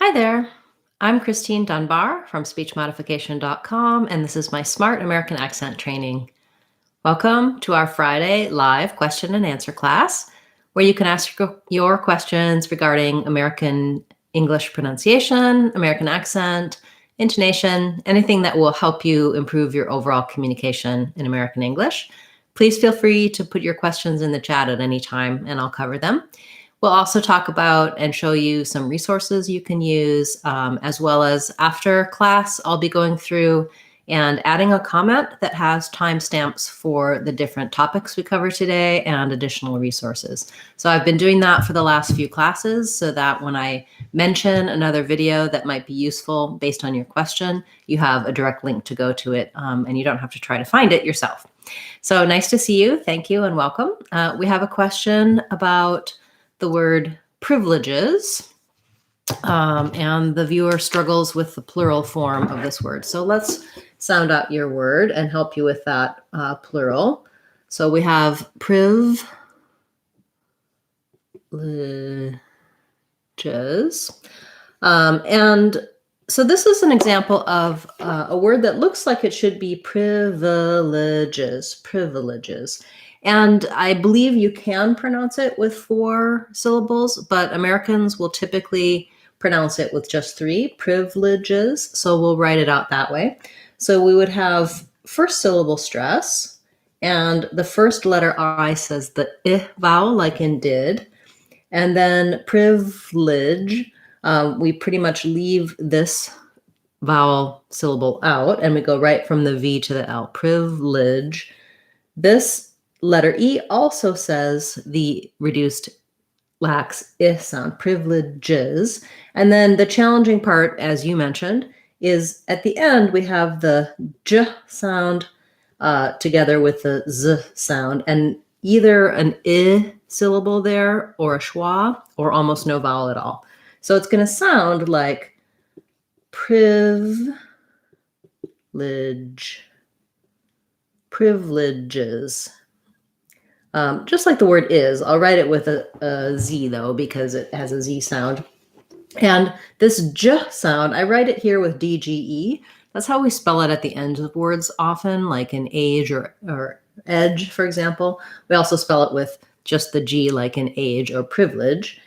Hi there. I'm Christine Dunbar from speechmodification.com, and this is my Smart American Accent training. Welcome to our Friday live question and answer class, where you can ask your questions regarding American English pronunciation, American accent, intonation, anything that will help you improve your overall communication in American English. Please feel free to put your questions in the chat at any time, and I'll cover them. We'll also talk about and show you some resources you can use, as well as after class, I'll be going through and adding a comment that has timestamps for the different topics we cover today and additional resources. So I've been doing that for the last few classes so that when I mention another video that might be useful based on your question, you have a direct link to go to it, and you don't have to try to find it yourself. So nice to see you. Thank you and welcome. We have a question about the word privileges, and the viewer struggles with the plural form of this word. So let's sound out your word and help you with that plural. So we have privileges. And so this is an example of a word that looks like it should be privileges. And I believe you can pronounce it with 4 syllables, but Americans will typically pronounce it with just 3, privileges. So we'll write it out that way. So we would have first syllable stress, and the first letter I says the I vowel, like in did. And then privilege, we pretty much leave this vowel syllable out, and we go right from the V to the L, privilege. This letter E also says the reduced lax I sound, privileges. And then the challenging part, as you mentioned, is at the end we have the J sound together with the Z sound, and either an I syllable there or a schwa or almost no vowel at all. So it's going to sound like privileges. Just like the word is. I'll write it with a Z though, because it has a Z sound. And this J sound, I write it here with DGE. That's how we spell it at the end of words often, like in age or edge, for example. We also spell it with just the G, like in age or privilege.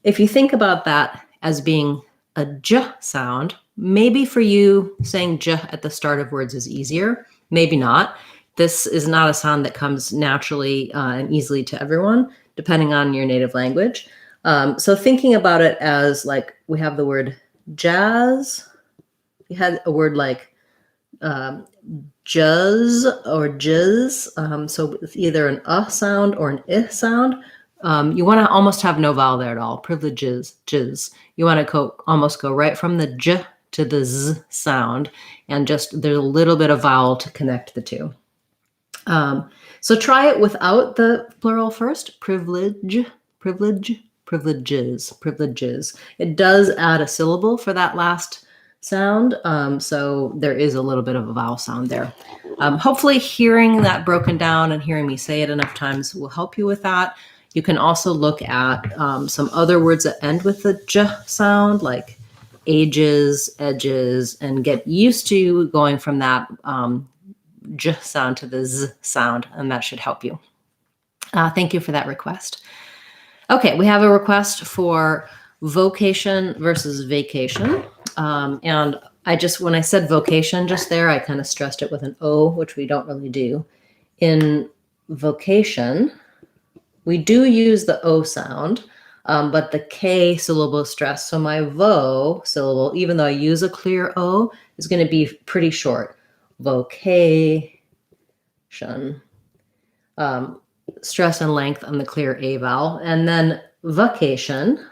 If you think about that as being a J sound, maybe for you saying J at the start of words is easier, maybe not. This is not a sound that comes naturally and easily to everyone, depending on your native language. So thinking about it as like we have the word jazz. We had a word like juzz or jizz. So it's either an sound or an I sound. You want to almost have no vowel there at all. Privileges, jizz. You want to almost go right from the J to the Z sound, and just there's a little bit of vowel to connect the two. So try it without the plural first. Privileges. It does add a syllable for that last sound, so there is a little bit of a vowel sound there. Hopefully hearing that broken down and hearing me say it enough times will help you with that. You can also look at some other words that end with the J sound, like ages, edges, and get used to going from that J sound to the Z sound, and that should help you. Thank you for that request. Okay, we have a request for vocation versus vacation. And when I said vocation just there, I kind of stressed it with an O, which we don't really do. In vocation, we do use the O sound, but the K syllable is stressed. So my vo syllable, even though I use a clear O, is going to be pretty short. Vocation. Stress and length on the clear A vowel. And then vacation.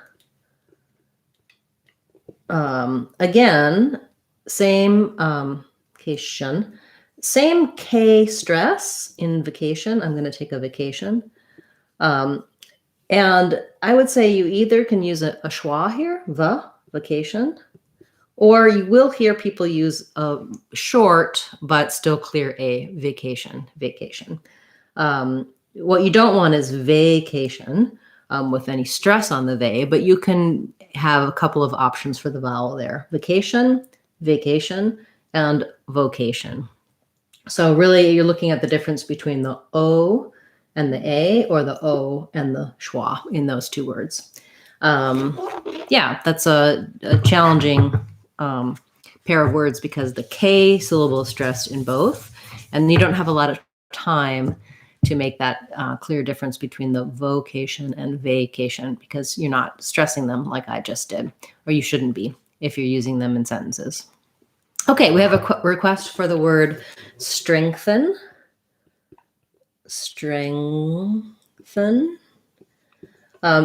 Again, same cation. Same K stress in vacation. I'm going to take a vacation. And I would say you either can use a schwa here, vacation, or you will hear people use a short but still clear A, vacation. What you don't want is vacation. with any stress on the they, but you can have a couple of options for the vowel there. Vocation, vacation, and vocation. So really you're looking at the difference between the O and the A, or the O and the schwa in those two words. Yeah, that's a challenging pair of words because the K syllable is stressed in both, and you don't have a lot of time to make that clear difference between the vocation and vacation because you're not stressing them like I just did, or you shouldn't be if you're using them in sentences. Okay, we have a request for the word strengthen. Strengthen.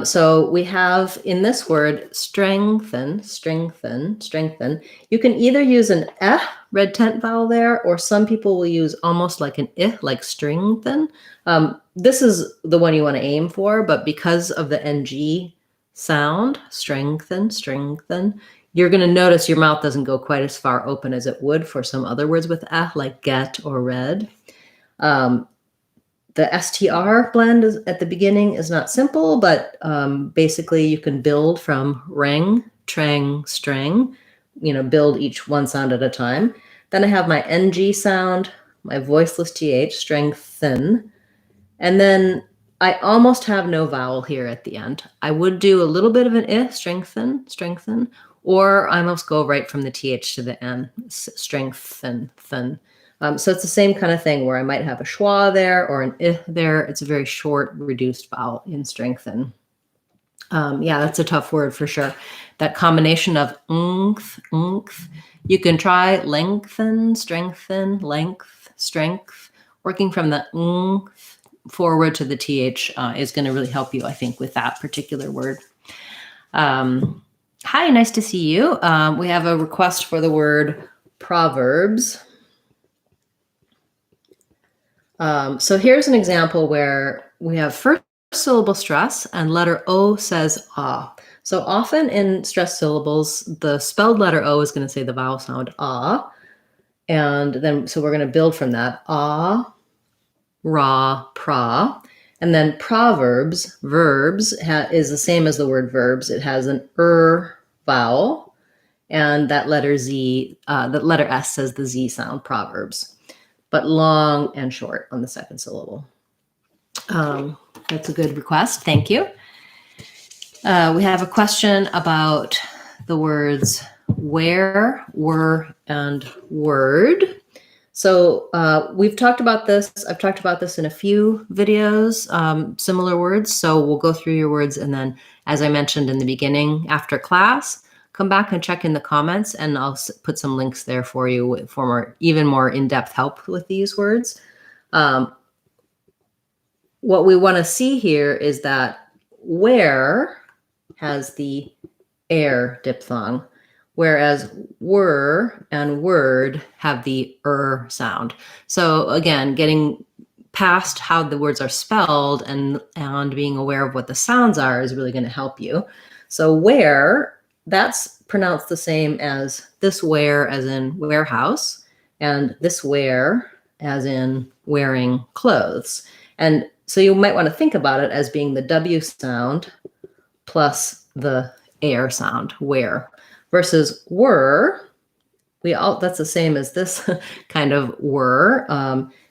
So we have in this word strengthen, strengthen, strengthen. You can either use an red tent vowel there, or some people will use almost like an like strengthen. This is the one you want to aim for, but because of the ng sound, strengthen, strengthen, you're going to notice your mouth doesn't go quite as far open as it would for some other words with like get or red. The STR blend at the beginning is not simple, but basically you can build from reng, treng, streng, build each one sound at a time. Then I have my NG sound, my voiceless TH, strengthen. And then I almost have no vowel here at the end. I would do a little bit of an strengthen, strengthen, or I almost go right from the TH to the N, strengthen, thin. So it's the same kind of thing where I might have a schwa there or an there. It's a very short, reduced vowel in strengthen. Yeah, that's a tough word for sure. That combination of th. You can try lengthen, strengthen, length, strength. Working from the forward to the th is going to really help you, I think, with that particular word. Hi, nice to see you. We have a request for the word Proverbs. So here's an example where we have first syllable stress and letter O says ah. So often in stressed syllables, the spelled letter O is going to say the vowel sound ah. And then, so we're going to build from that. Ah, ra, pra. And then Proverbs, verbs, is the same as the word verbs. It has an vowel. And that letter Z, that letter S says the Z sound, Proverbs. But long and short on the second syllable. That's a good request. Thank you. We have a question about the words where, were, and word. So we've talked about this. I've talked about this in a few videos, similar words. So we'll go through your words. And then, as I mentioned in the beginning, after class, come back and check in the comments, and I'll put some links there for you for even more in-depth help with these words. What we want to see here is that where has the air diphthong, whereas were and word have the sound. So again, getting past how the words are spelled and being aware of what the sounds are is really going to help you. So where, that's pronounced the same as this wear as in warehouse, and this wear as in wearing clothes. And so you might want to think about it as being the W sound plus the air sound, where, versus were. That's the same as this kind of were.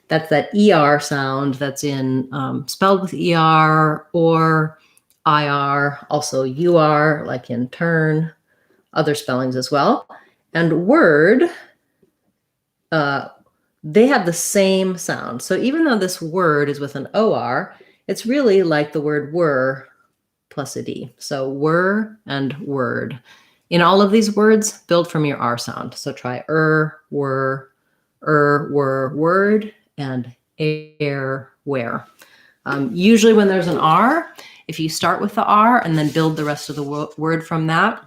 That's that ER sound that's in spelled with ER or IR, also UR, like in turn, other spellings as well. And word, they have the same sound. So even though this word is with an OR, it's really like the word were plus a D. So were and word. In all of these words, build from your R sound. So try were, word, and air, where. Usually when there's an R, if you start with the R and then build the rest of the word from that,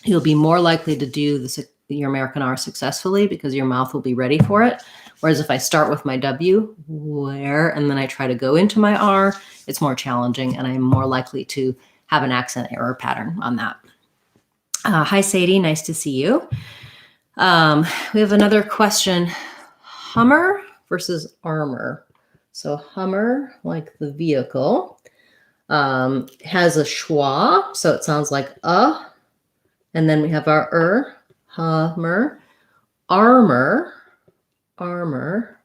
you'll be more likely to do your American R successfully because your mouth will be ready for it. Whereas if I start with my W, where, and then I try to go into my R, it's more challenging and I'm more likely to have an accent error pattern on that. Hi, Sadie. Nice to see you. We have another question. Hummer versus armor. So Hummer, like the vehicle. has a schwa, so it sounds like and then we have our hummer, armor, armor.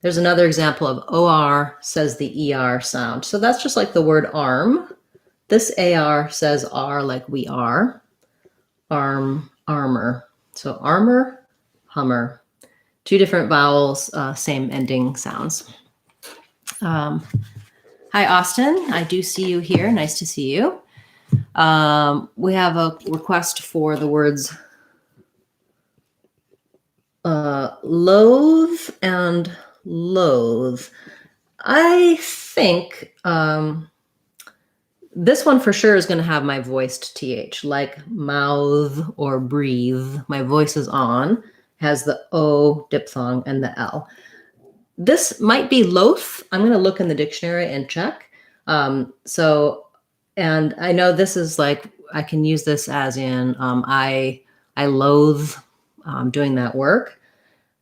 There's another example of OR says the ER sound. So that's just like the word arm. This AR says R like we are. Arm, armor. So armor, hummer. Two different vowels, same ending sounds. Hi, Austin. I do see you here. Nice to see you. We have a request for the words loathe and loathe. I think this one for sure is going to have my voiced TH, like mouth or breathe. My voice is on, has the O diphthong and the L. This might be loath. I'm going to look in the dictionary and check. And I know this is like, I can use this as in I loathe doing that work.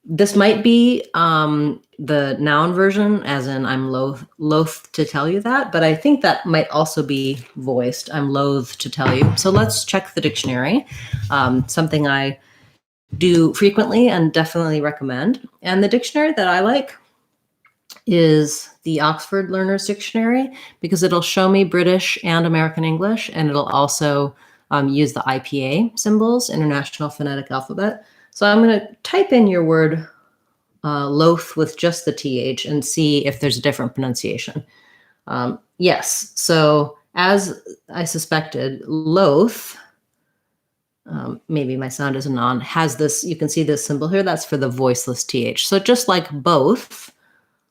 This might be the noun version, as in I'm loath to tell you that, but I think that might also be voiced. I'm loath to tell you. So let's check the dictionary. Something I do frequently and definitely recommend. And the dictionary that I like is the Oxford Learner's Dictionary, because it'll show me British and American English, and it'll also use the IPA symbols, International Phonetic Alphabet. So I'm going to type in your word loath with just the TH and see if there's a different pronunciation. Yes, so as I suspected, loath, maybe my sound isn't on, has this, you can see this symbol here, that's for the voiceless TH. So just like both,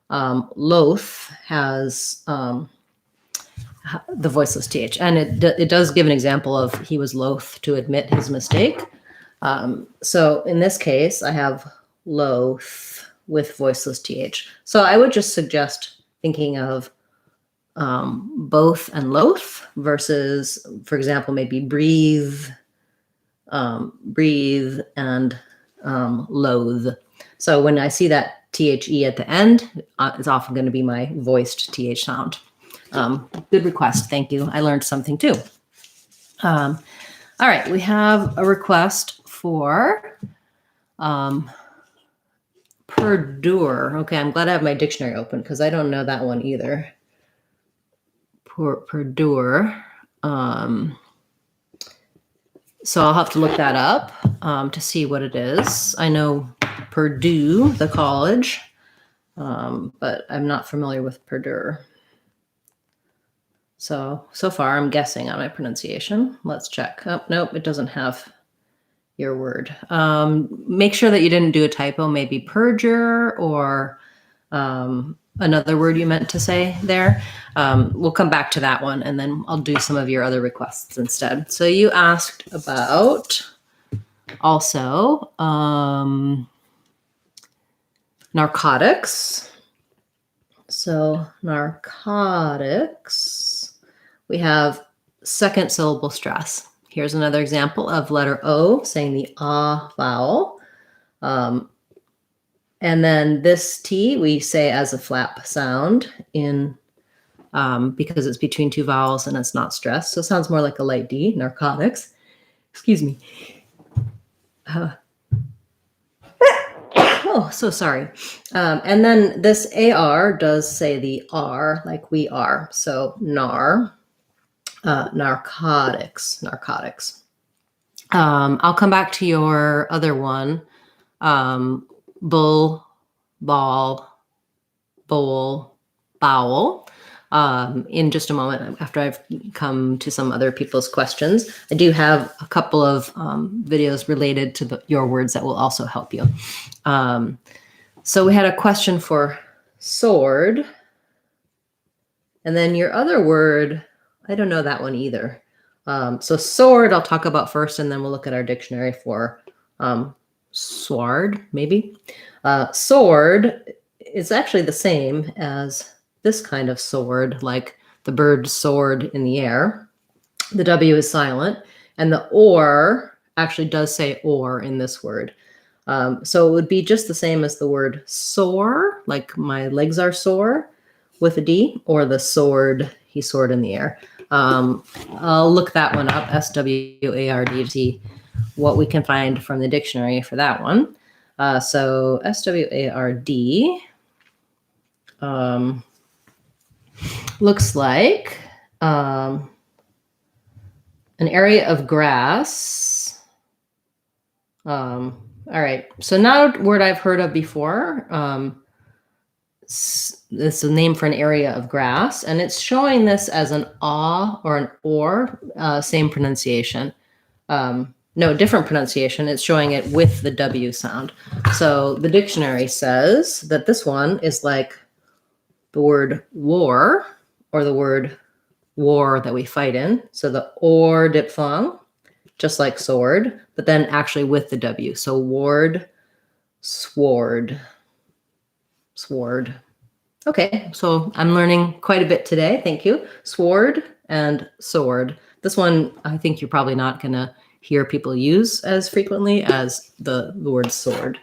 loath has the voiceless TH, and it does give an example of he was loath to admit his mistake. So in this case, I have loath with voiceless TH. So I would just suggest thinking of both and loath versus, for example, maybe breathe, breathe and loathe. So when I see that THE at the end, it's often going to be my voiced TH sound. Good request. Thank you. I learned something too. All right. We have a request for Perdue. Okay. I'm glad I have my dictionary open because I don't know that one either. Perdue. So I'll have to look that up to see what it is. I know Perdue, the college, but I'm not familiar with Perdue. So far I'm guessing on my pronunciation. Let's check. Oh, nope, it doesn't have your word. Make sure that you didn't do a typo, maybe perjure or another word you meant to say there. We'll come back to that one and then I'll do some of your other requests instead. So you asked about also narcotics. So narcotics, we have second syllable stress. Here's another example of letter O saying the ah vowel. And then this T we say as a flap sound in because it's between two vowels and it's not stressed. So it sounds more like a light D, narcotics. Excuse me. Oh, so sorry. And then this AR does say the R like we are. So narcotics. I'll come back to your other one. Bull, ball, bowl, bowel. In just a moment after I've come to some other people's questions. I do have a couple of videos related to your words that will also help you. So we had a question for sword. And then your other word, I don't know that one either. So sword I'll talk about first, and then we'll look at our dictionary for sword, maybe. Sword is actually the same as this kind of sword, like the bird soared in the air. The W is silent, and the or actually does say or in this word. So it would be just the same as the word sore, like my legs are sore, with a D, or the sword, he soared in the air. I'll look that one up, S-W-A-R-D, to see what we can find from the dictionary for that one. So S-W-A-R-D looks like an area of grass. All right, so now a word I've heard of before. This is a name for an area of grass, and it's showing this as an ah or an or, same pronunciation. No, different pronunciation. It's showing it with the W sound. So the dictionary says that this one is like the word war, or the word war that we fight in. So the or diphthong, just like sword, but then actually with the W. So ward, sword, sword. Okay, so I'm learning quite a bit today. Thank you. Sword and sword. This one, I think you're probably not going to hear people use as frequently as the word sword.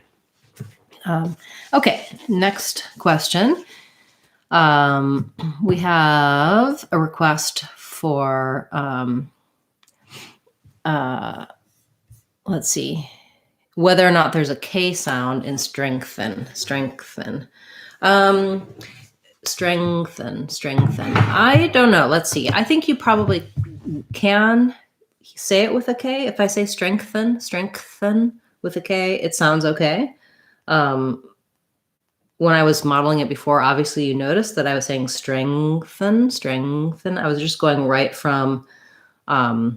Okay, next question. We have a request for, let's see, whether or not there's a K sound in strengthen. Strengthen. Strengthen. I don't know. Let's see. I think you probably can say it with a K. If I say strengthen with a K, it sounds okay. When I was modeling it before, obviously you noticed that I was saying strengthen. I was just going right from the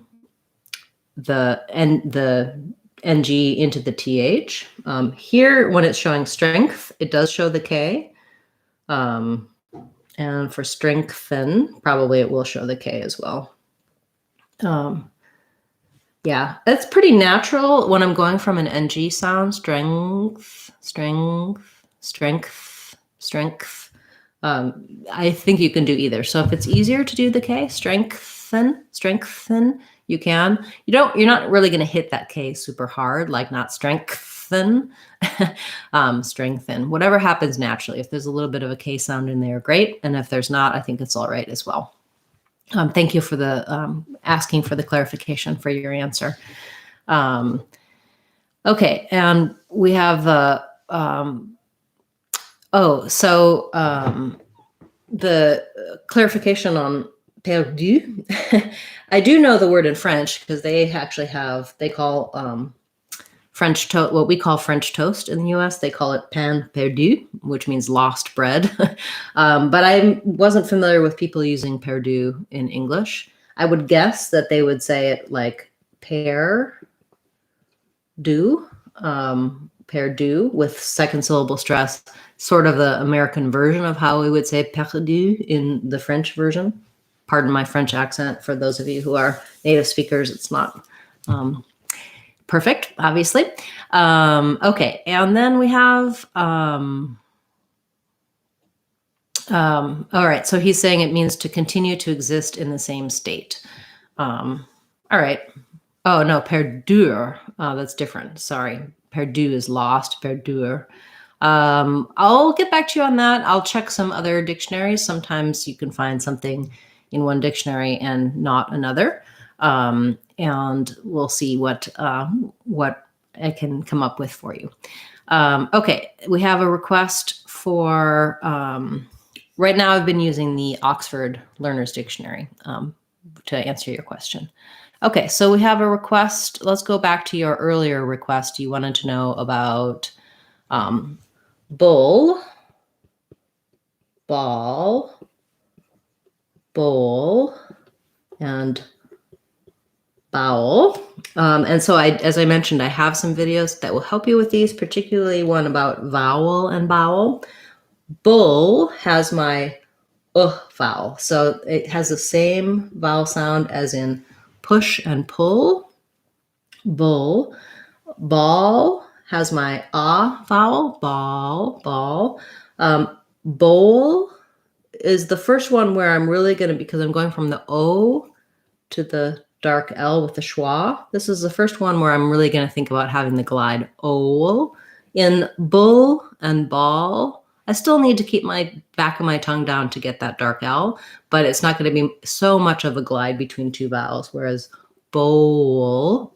NG into the TH. Here, when it's showing strength, it does show the K. And for strengthen, probably it will show the K as well. Yeah, it's pretty natural when I'm going from an NG sound, strength. I think you can do either. So if it's easier to do the K, strengthen, you can. You're not really going to hit that K super hard, like not strengthen, strengthen. Whatever happens naturally. If there's a little bit of a K sound in there, great. And if there's not, I think it's all right as well. Thank you for the asking for the clarification for your answer. Okay, and we have the clarification on Perdu. I do know the word in French because they actually they call French toast, what we call French toast in the US, they call it pain perdu, which means lost bread. But I wasn't familiar with people using Perdue in English. I would guess that they would say it like Pear, Perdue with second syllable stress, sort of the American version of how we would say Perdu in the French version. Pardon my French accent for those of you who are native speakers. It's not perfect, obviously. Okay, and then we have, all right, so he's saying it means to continue to exist in the same state. All right. Oh, no, perdure. That's different. Sorry. Perdu is lost, perdure. I'll get back to you on that. I'll check some other dictionaries. Sometimes you can find something in one dictionary and not another. And we'll see what I can come up with for you. Okay, we have a request for, right now I've been using the Oxford Learner's Dictionary to answer your question. Okay, so we have a request. Let's go back to your earlier request. You wanted to know about bull, ball, bowl, and vowel. And so as I mentioned, I have some videos that will help you with these, particularly one about vowel and bowel. Bull has my vowel. So it has the same vowel sound as in push and pull. Bull. Ball has my vowel. Ball. Bowl is the first one where I'm really going to, because I'm going from the O to the dark L with the schwa. This is the first one where I'm really going to think about having the glide O. In bull and ball, I still need to keep my back of my tongue down to get that dark L, but it's not going to be so much of a glide between two vowels. Whereas bowl,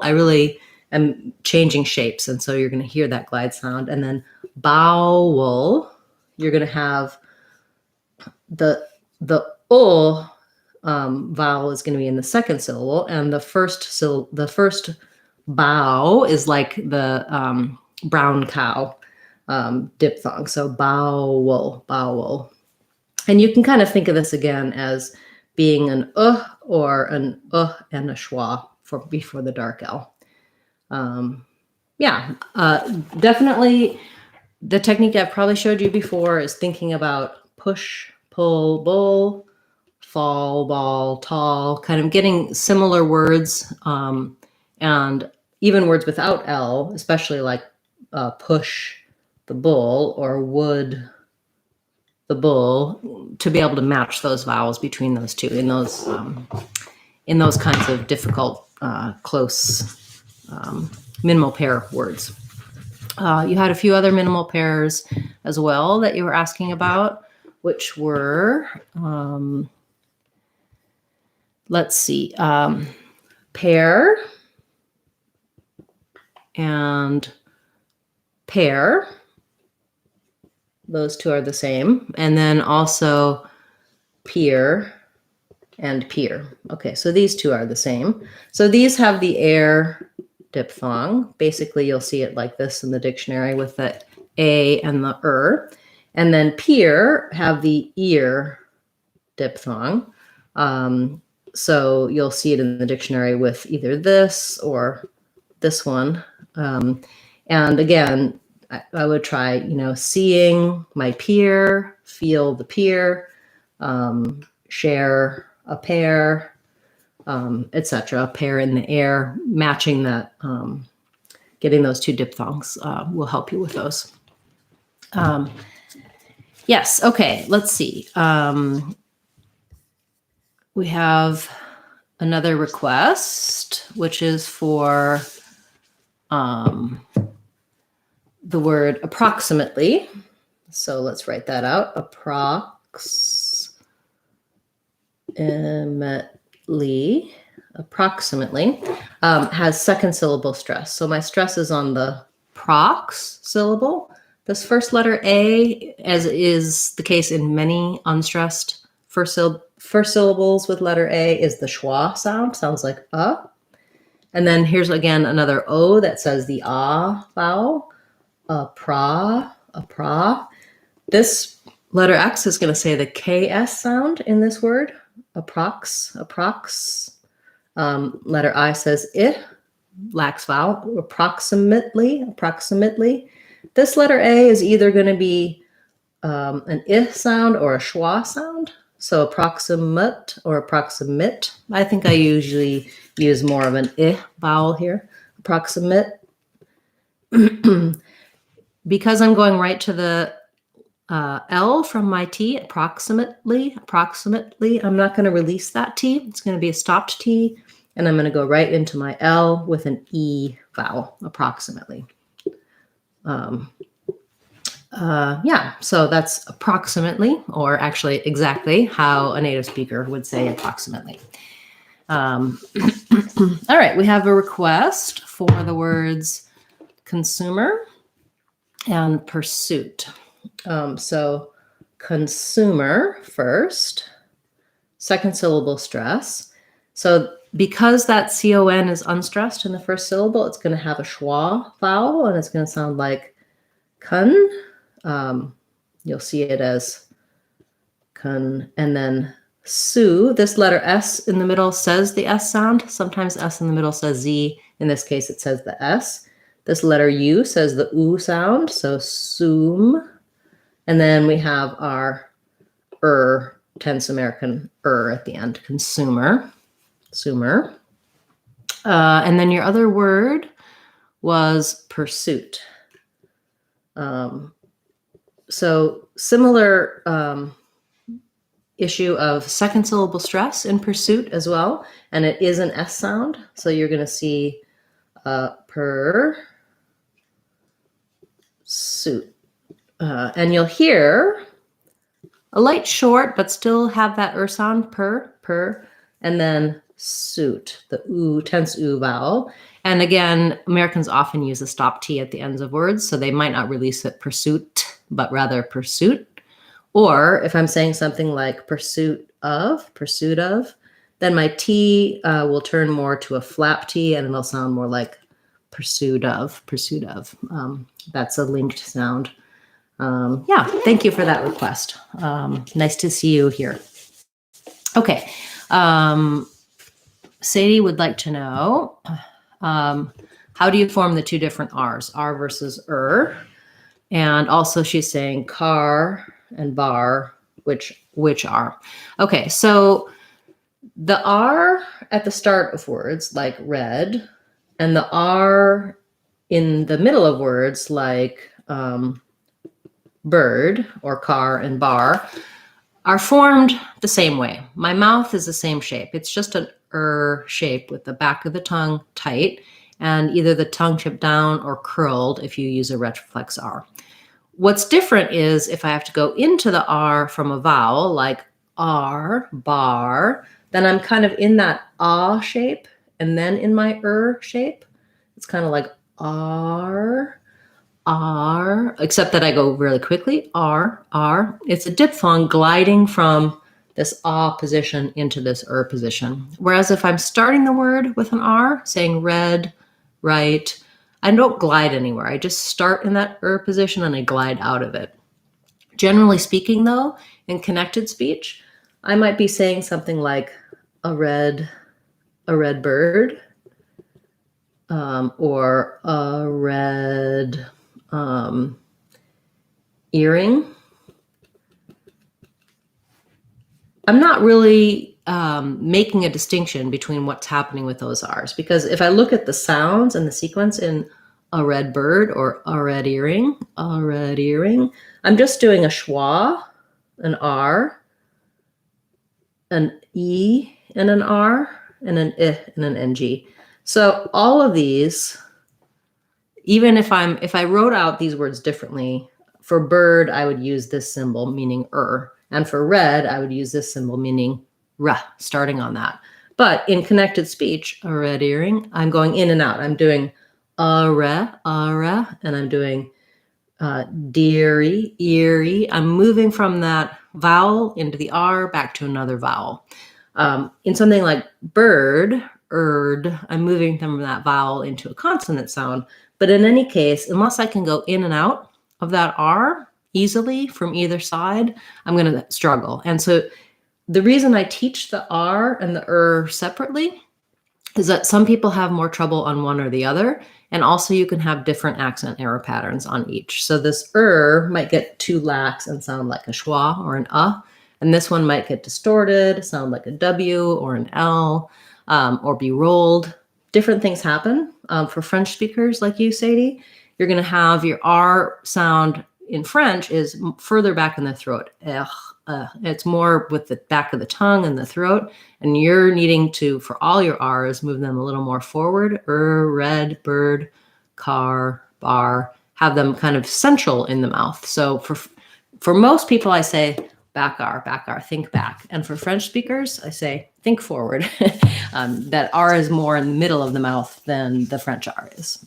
I really am changing shapes. And so you're going to hear that glide sound. And then bowel, you're going to have the vowel is going to be in the second syllable, and the first bow is like the brown cow diphthong. So bowel. And you can kind of think of this again as being an or an and a schwa before the dark L. Definitely the technique I've probably showed you before is thinking about push, pull, bull, fall, ball, tall, kind of getting similar words, and even words without L, especially like push the bull or would the bull, to be able to match those vowels between those two in those kinds of difficult, close minimal pair words. You had a few other minimal pairs as well that you were asking about, which were, let's see, pair and pear. Those two are the same. And then also Pear and Pear. Okay, so these two are the same. So these have the air diphthong. Basically, you'll see it like this in the dictionary with the A and the And then Pear have the ear diphthong. So you'll see it in the dictionary with either this or this one. And again, I would try, seeing my peer, feel the peer, share a pair, etc. A pair in the air, matching that, getting those two diphthongs will help you with those. Yes, okay, let's see. We have another request, which is for the word approximately. So let's write that out. Approximately has second syllable stress. So my stress is on the prox syllable. This first letter A, as is the case in many unstressed first syllables with letter A, is the schwa sound. Sounds like And then here's again another O that says the vowel. Pra. This letter X is going to say the KS sound in this word. Approx. Letter I says lax vowel. Approximately. This letter A is either going to be an sound or a schwa sound. So approximate or approximate. I think I usually use more of an vowel here. Approximate. Because I'm going right to the L from my T, approximately, I'm not going to release that T. It's going to be a stopped T, and I'm going to go right into my L with an E vowel, approximately. So that's approximately, or actually exactly how a native speaker would say approximately. All right, we have a request for the words consumer and pursuit. So consumer first, second syllable stress. So because that CON is unstressed in the first syllable, it's going to have a schwa vowel, and it's going to sound like kun. You'll see it as kun. And then su, this letter S in the middle says the S sound. Sometimes S in the middle says Z. In this case, it says the S. This letter U says the U sound, so sum. And then we have our tense American at the end, consumer. And then your other word was pursuit. So similar issue of second syllable stress in pursuit as well. And it is an S sound. So you're going to see pursuit. And you'll hear a light short, but still have that sound, per, and then suit, the oo, tense oo vowel. And again, Americans often use a stop T at the ends of words, so they might not release it pursuit, but rather pursuit. Or if I'm saying something like pursuit of, then my T will turn more to a flap T and it'll sound more like pursuit of. That's a linked sound. Yeah, thank you for that request. Nice to see you here. Okay. Sadie would like to know, how do you form the two different R's, R versus And also she's saying car and bar, which are. Okay, so the R at the start of words, like red, and the R in the middle of words, like bird or car and bar, are formed the same way. My mouth is the same shape. It's just an shape with the back of the tongue tight and either the tongue tipped down or curled if you use a retroflex R. What's different is if I have to go into the R from a vowel like R, bar, then I'm kind of in that ah shape and then in my shape. It's kind of like R, except that I go really quickly, R. It's a diphthong gliding from this ah position into this position. Whereas if I'm starting the word with an R, saying red, right, I don't glide anywhere. I just start in that position and I glide out of it. Generally speaking, though, in connected speech, I might be saying something like a red bird, or a red earring. I'm not really making a distinction between what's happening with those R's, because if I look at the sounds and the sequence in a red bird or a red earring, I'm just doing a schwa, an R, an E and an R, and an I and an NG. So all of these, even if I wrote out these words differently, for bird, I would use this symbol meaning and for red, I would use this symbol meaning ra, starting on that. But in connected speech, a red earring, I'm going in and out. I'm doing a and I'm doing deary, eerie. I'm moving from that vowel into the R back to another vowel. In something like bird, I'm moving from that vowel into a consonant sound. But in any case, unless I can go in and out of that R easily from either side, I'm going to struggle. And so the reason I teach the R and the separately is that some people have more trouble on one or the other. And also you can have different accent error patterns on each. So this might get too lax and sound like a schwa or an and this one might get distorted, sound like a W or an L, or be rolled. Different things happen. For French speakers like you, Sadie, you're going to have your R sound in French is further back in the throat. It's more with the back of the tongue and the throat, and you're needing to, for all your R's, move them a little more forward. Red, bird, car, bar, have them kind of central in the mouth. So for most people, I say back R, think back. And for French speakers, I say think forward. That R is more in the middle of the mouth than the French R is.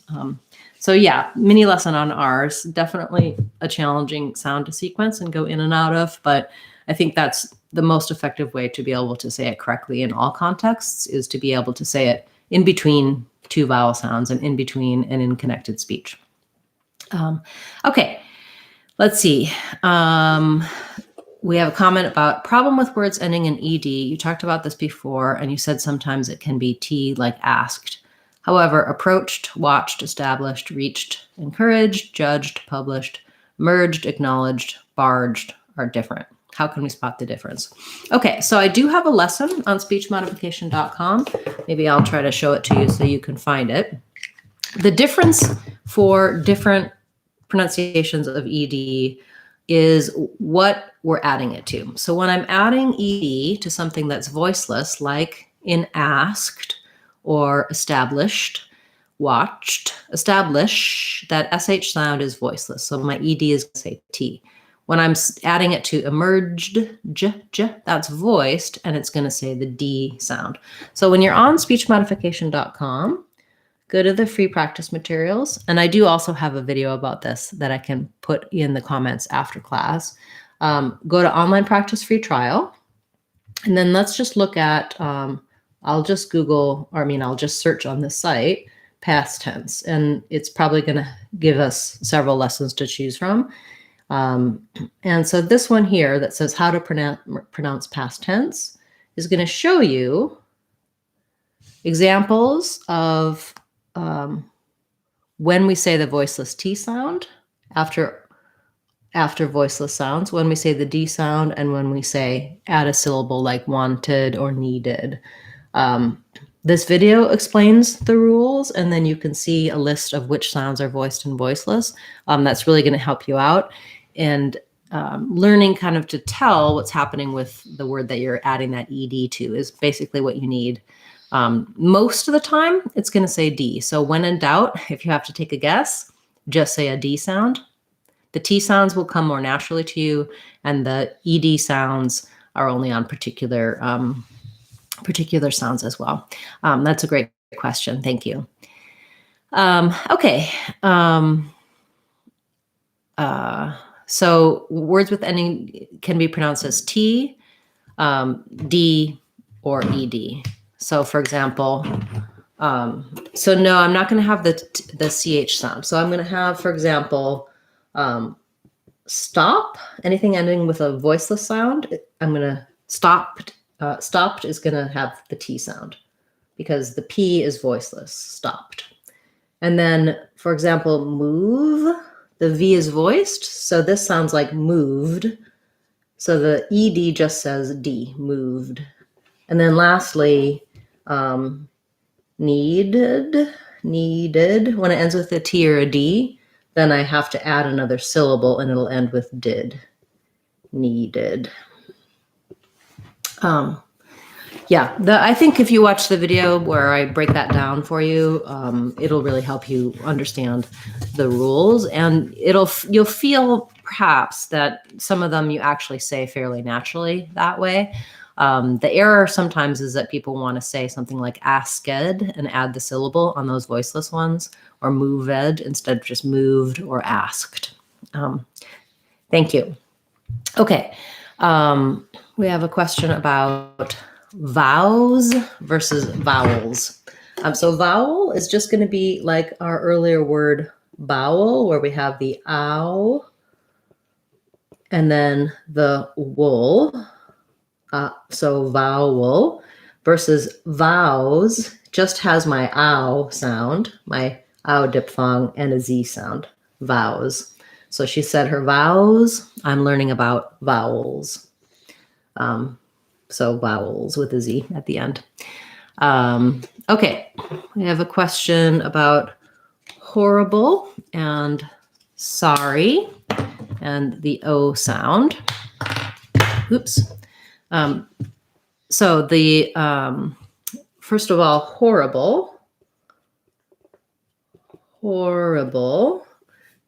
So yeah, mini lesson on R's, definitely a challenging sound to sequence and go in and out of, but I think that's the most effective way to be able to say it correctly in all contexts, is to be able to say it in between two vowel sounds and in between and in connected speech. Okay, let's see. We have a comment about problem with words ending in ED. You talked about this before, and you said sometimes it can be T, like asked. However, approached, watched, established, reached, encouraged, judged, published, merged, acknowledged, barged are different. How can we spot the difference? Okay, so I do have a lesson on speechmodification.com. Maybe I'll try to show it to you so you can find it. The difference for different pronunciations of ED is what we're adding it to. So when I'm adding ED to something that's voiceless, like in asked or established, establish that SH sound is voiceless. So my ED is going to say T. When I'm adding it to emerged, that's voiced, and it's going to say the D sound. So when you're on speechmodification.com, go to the free practice materials. And I do also have a video about this that I can put in the comments after class. Go to online practice free trial. And then let's just look at, I'll just search on this site, past tense. And it's probably going to give us several lessons to choose from. And so this one here that says how to pronounce past tense is going to show you examples of when we say the voiceless T sound after voiceless sounds, when we say the D sound, and when we say add a syllable like wanted or needed. This video explains the rules, and then you can see a list of which sounds are voiced and voiceless. That's really going to help you out. And learning kind of to tell what's happening with the word that you're adding that ED to is basically what you need. Most of the time, it's going to say D. So when in doubt, if you have to take a guess, just say a D sound. The T sounds will come more naturally to you, and the ED sounds are only on particular sounds as well. That's a great question. Thank you. Okay. So words with ending can be pronounced as T, D, or ED. So for example, so no, I'm not going to have the CH sound. So I'm going to have, for example, stop, anything ending with a voiceless sound. I'm going to stopped is going to have the T sound because the P is voiceless, stopped. And then, for example, move, the V is voiced. So this sounds like moved. So the ED just says D, moved. And then lastly, needed. When it ends with a T or a D, then I have to add another syllable and it'll end with did, needed. I think if you watch the video where I break that down for you, it'll really help you understand the rules, and you'll feel perhaps that some of them you actually say fairly naturally that way. The error sometimes is that people want to say something like asked and add the syllable on those voiceless ones, or moved instead of just moved or asked. Thank you. Okay. We have a question about vowels versus vowels. So vowel is just going to be like our earlier word bowel, where we have the ow and then the wool. So vowel versus vows just has my ow sound, my ow diphthong, and a Z sound, vows. So she said her vows. I'm learning about vowels. So vowels with a Z at the end. Okay, we have a question about horrible and sorry and the O sound. Oops. So the first of all, horrible.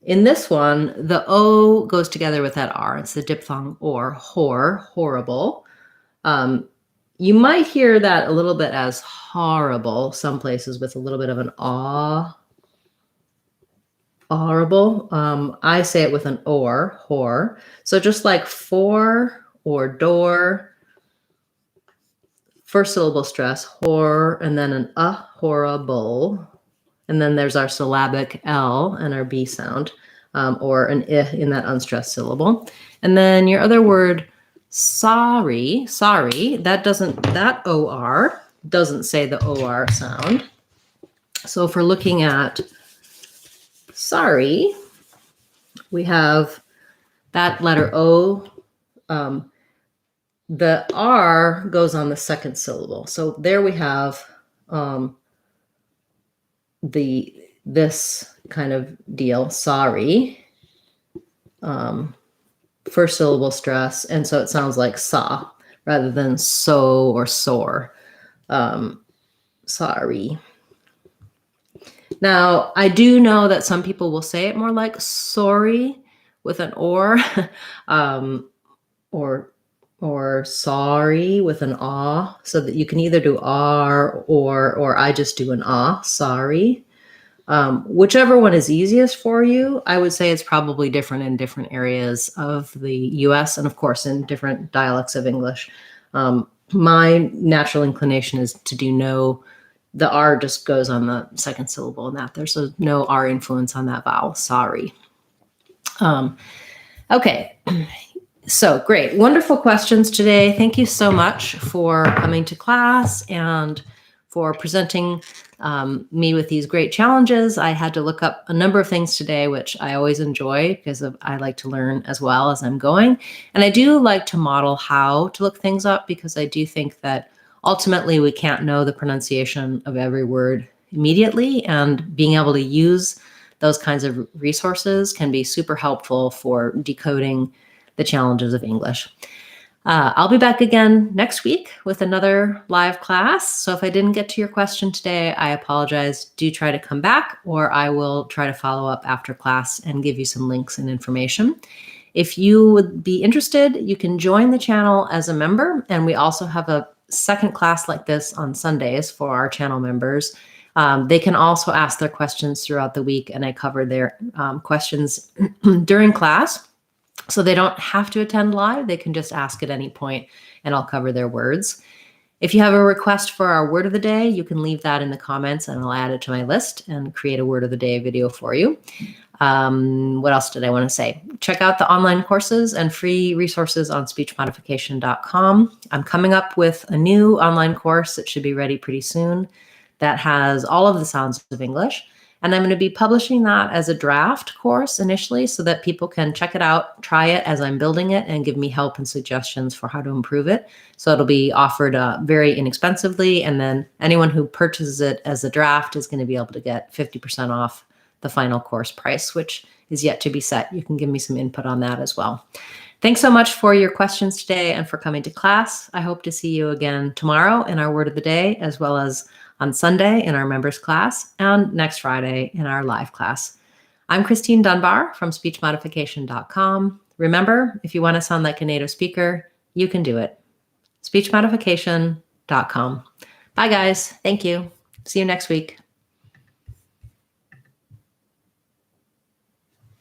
In this one, the O goes together with that R. It's the diphthong or, horrible. You might hear that a little bit as horrible, some places with a little bit of an aw. Horrible. I say it with an or, hor. So just like for or door, first syllable stress, hor, and then an horrible. And then there's our syllabic L and our B sound, or an I in that unstressed syllable. And then your other word, sorry, that OR doesn't say the OR sound. So if we're looking at sorry, we have that letter O. The R goes on the second syllable. So there we have this kind of deal, sorry, first syllable stress, and so it sounds like saw rather than so or sore. Sorry. Now, I do know that some people will say it more like sorry with an or, or sorry with an ah, so that you can either do r or I just do an ah, sorry. Whichever one is easiest for you, I would say it's probably different in different areas of the US and, of course, in different dialects of English. My natural inclination is to do no. The R just goes on the second syllable in that. There's no R influence on that vowel. Sorry. Okay. So great. Wonderful questions today. Thank you so much for coming to class and for presenting me with these great challenges. I had to look up a number of things today, which I always enjoy because I like to learn as well as I'm going. And I do like to model how to look things up because I do think that ultimately we can't know the pronunciation of every word immediately. And being able to use those kinds of resources can be super helpful for decoding the challenges of English. I'll be back again next week with another live class. So if I didn't get to your question today, I apologize. Do try to come back, or I will try to follow up after class and give you some links and information. If you would be interested, you can join the channel as a member. And we also have a second class like this on Sundays for our channel members. They can also ask their questions throughout the week, and I cover their questions during class. So they don't have to attend live. They can just ask at any point, and I'll cover their words. If you have a request for our word of the day, you can leave that in the comments and I'll add it to my list and create a word of the day video for you. What else did I want to say? Check out the online courses and free resources on speechmodification.com. I'm coming up with a new online course that should be ready pretty soon that has all of the sounds of English. And I'm going to be publishing that as a draft course initially so that people can check it out, try it as I'm building it, and give me help and suggestions for how to improve it. So it'll be offered very inexpensively. And then anyone who purchases it as a draft is going to be able to get 50% off the final course price, which is yet to be set. You can give me some input on that as well. Thanks so much for your questions today and for coming to class. I hope to see you again tomorrow in our word of the day, as well as on Sunday in our members class and next Friday in our live class. I'm Christine Dunbar from speechmodification.com. Remember, if you want to sound like a native speaker, you can do it. speechmodification.com. Bye, guys. Thank you. See you next week.